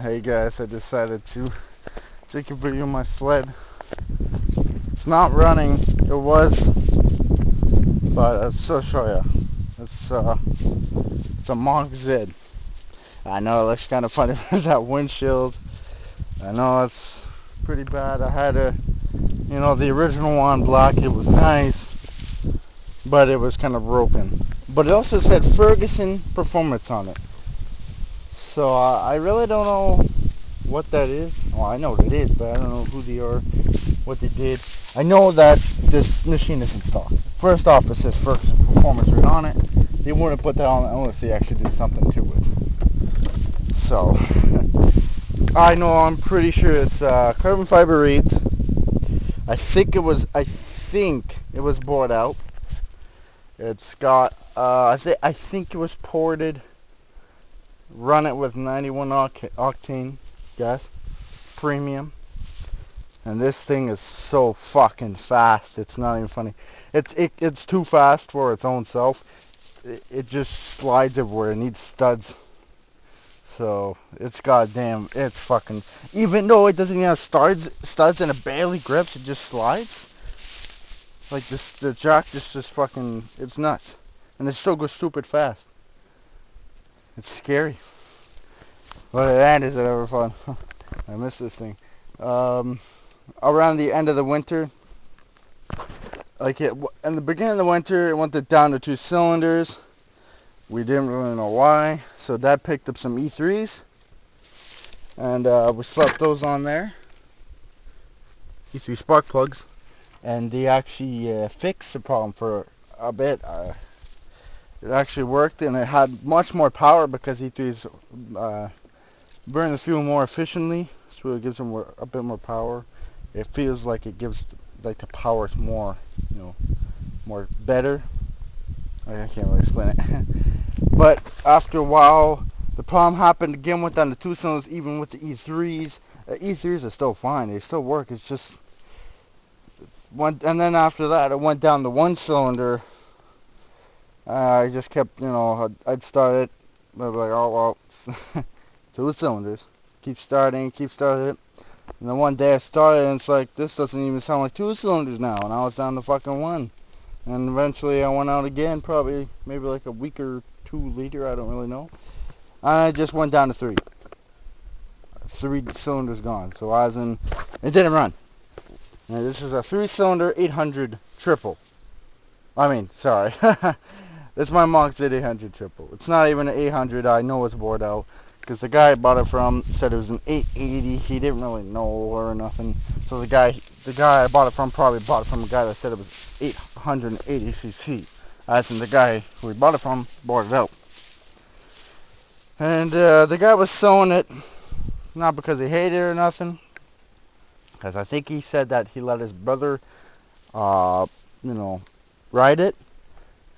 Hey guys, I decided to take a video of my sled. It's not running, it was, but I'll still show you. It's a Mach Z. I know it looks kind of funny with that windshield. I know it's pretty bad. I had the original one black. It was nice, but it was kind of broken. But it also said Ferguson Performance on it. So I really don't know what that is. Well, I know what it is, but I don't know who they are, what they did. I know that this machine isn't stock. First off, it says Ferguson Performance right on it. They wouldn't put that on unless they actually did something to it. So, I'm pretty sure it's carbon fiber 8. I think it was bored out. It's got, I think it was ported. Run it with 91 octane gas, premium, and this thing is so fucking fast. It's not even funny. It's too fast for its own self. It just slides everywhere. It needs studs. So it's fucking. Even though it doesn't even have studs, and it barely grips, it just slides. Like this, the jack just fucking. It's nuts, and it still goes stupid fast. It's scary. But that is ever fun. I miss this thing. Around the end of the winter, in the beginning of the winter, it went down to 2 cylinders. We didn't really know why, so Dad picked up some E3s, and we slapped those on there. E3 spark plugs, and they actually fixed the problem for a bit. It actually worked, and it had much more power because E3s burn the fuel more efficiently, so it gives them a bit more power. It feels like it gives the power is more, more better. I can't really explain it. But after a while, the problem happened again. Went down to 2 cylinders, even with the E3s. E3s are still fine; they still work. It's just and then after that, it went down to 1 cylinder. I just kept, I'd start it. I'd be like, oh well, 2 cylinders. Keep starting it. And then one day I started, and it's like, this doesn't even sound like 2 cylinders now. And I was down to fucking 1. And eventually I went out again, probably maybe like a week or 2 later, I don't really know. I just went down to 3. 3 cylinders gone. So it didn't run. Now this is a 3-cylinder 800 triple. Sorry. That's my Mach Z 800 triple. It's not even an 800. I know it's bored out. Because the guy I bought it from said it was an 880. He didn't really know or nothing. So the guy I bought it from probably bought it from a guy that said it was 880 cc. As in the guy who we bought it from bought it out. And the guy was selling it, not because he hated it or nothing. Because I think he said that he let his brother, ride it.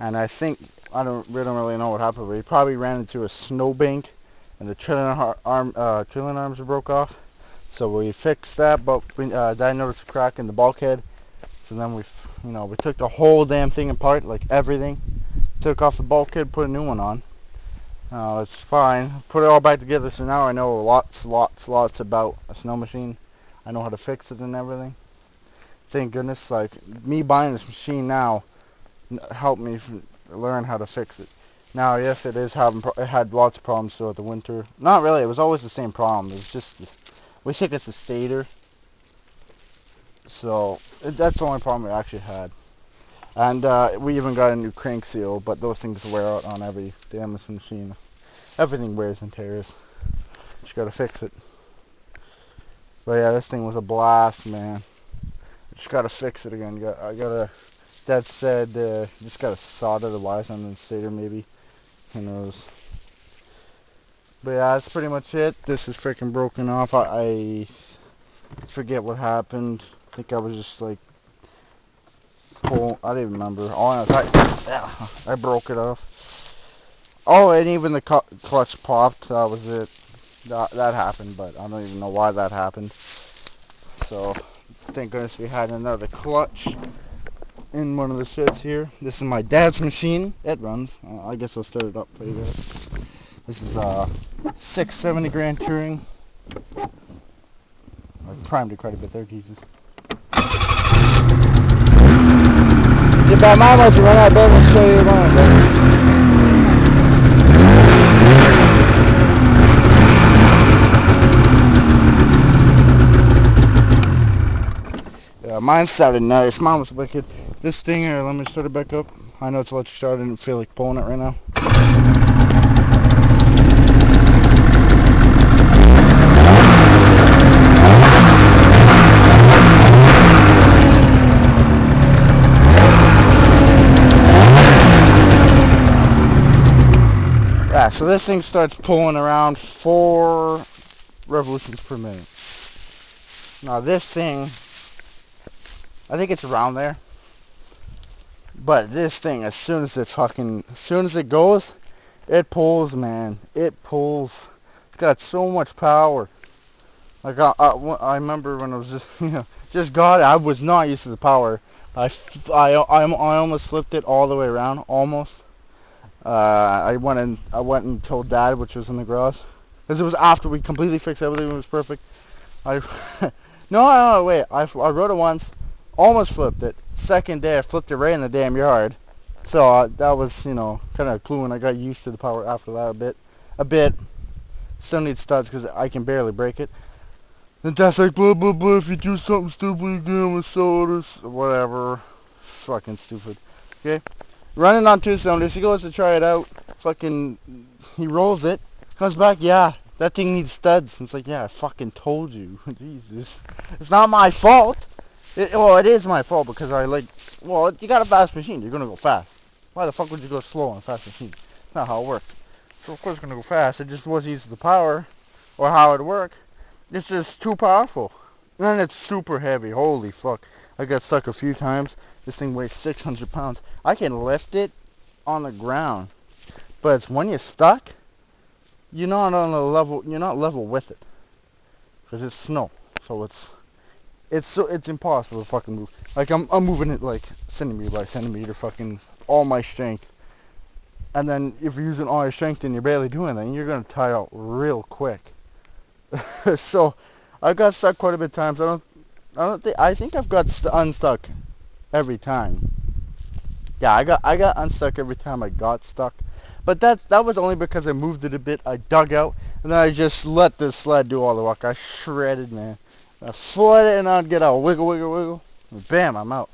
And I think, we don't really know what happened, but he probably ran into a snowbank. And the trailing arms broke off, so we fixed that. But Dad noticed a crack in the bulkhead, so then we took the whole damn thing apart, like everything. Took off the bulkhead, put a new one on. It's fine. Put it all back together. So now I know lots about a snow machine. I know how to fix it and everything. Thank goodness. Like me buying this machine now helped me learn how to fix it. Now, yes, it had lots of problems throughout the winter. Not really. It was always the same problem. It was just, we think it's a stator. So, that's the only problem we actually had. And we even got a new crank seal, but those things wear out on every damn machine. Everything wears and tears. Just gotta fix it. But yeah, this thing was a blast, man. Just gotta fix it again. Dad said, just gotta solder the wires on the stator maybe. Who knows? But yeah, that's pretty much it. This is freaking broken off. I forget what happened. I think I was just like I don't even remember. All I know is I broke it off. Oh, and even the clutch popped. That was it. That happened, but I don't even know why that happened. So thank goodness we had another clutch in one of the sheds here. This is my dad's machine. It runs. I guess I'll start it up for you guys. This is a 670 Grand Touring. primed it quite a bit there, Jesus. See, but mine wants to run out of bed. Let's show you one. Yeah, mine sounded nice. Mine was wicked. This thing here, let me start it back up. I know it's electric start. I didn't feel like pulling it right now. Yeah, so this thing starts pulling around 4 revolutions per minute. Now this thing, I think it's around there. But this thing, as soon as it goes, it pulls, man. It pulls. It's got so much power. Like I remember when I was just got it. I was not used to the power. I almost flipped it all the way around, almost. I went and told Dad, which was in the garage, because it was after we completely fixed everything. It was perfect. No, wait. I rode it once, almost flipped it. Second day, I flipped it right in the damn yard. So that was, kind of a clue, and I got used to the power after that a bit. Still need studs because I can barely break it. And Dad's like, blah blah blah. If you do something stupid again with sodas, whatever. Fucking stupid. Okay. Running on 2 cylinders. He goes to try it out. He rolls it. Comes back. Yeah, that thing needs studs. It's like, yeah, I fucking told you. Jesus. It's not my fault. It is my fault because you got a fast machine. You're going to go fast. Why the fuck would you go slow on a fast machine? That's not how it works. So of course it's going to go fast. It just wasn't used to the power or how it worked. It's just too powerful. And it's super heavy. Holy fuck. I got stuck a few times. This thing weighs 600 pounds. I can lift it on the ground. But it's when you're stuck, you're not level with it. Because it's snow. So it's impossible to fucking move. Like I'm moving it like centimeter by centimeter, fucking all my strength. And then if you're using all your strength and you're barely doing that, you're gonna tire out real quick. So I got stuck quite a bit of times. I think I've got unstuck every time. Yeah, I got unstuck every time I got stuck. But that was only because I moved it a bit. I dug out and then I just let the sled do all the work. I shredded, man. I flood it and I'd get out, wiggle, wiggle, wiggle, and bam, I'm out.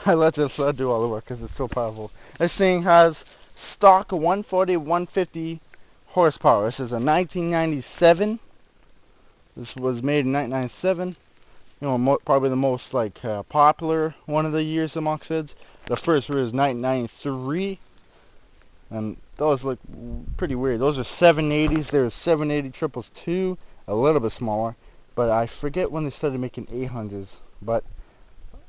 I let the sled do all the work because it's so powerful. This thing has stock 140, 150 horsepower. This is a 1997. This was made in 1997. Probably the most popular one of the years the mach says. The first year is 1993, and those look pretty weird. Those are 780s. There's 780 triples too, a little bit smaller, but I forget when they started making 800s. But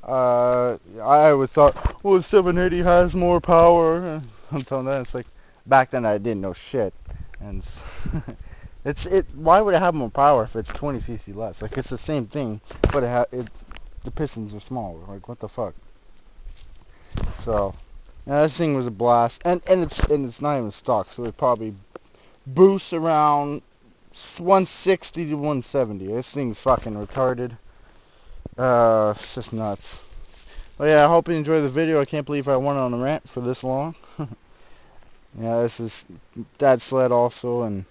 I always thought, well, 780 has more power. Until then, it's like back then I didn't know shit, and why would it have more power if it's 20 cc less? Like, it's the same thing, but the pistons are smaller. Like, what the fuck? So, yeah, this thing was a blast, and it's not even stock, so it probably boosts around 160 to 170. This thing's fucking retarded. It's just nuts. But yeah, I hope you enjoyed the video. I can't believe I went on a rant for this long. Yeah, this is Dad's sled also, and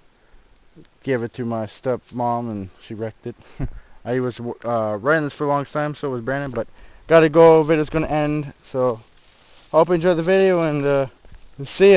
gave it to my stepmom, and she wrecked it. I was riding this for a long time, so was Brandon, but gotta go. Video's gonna end, so hope you enjoyed the video, and see ya.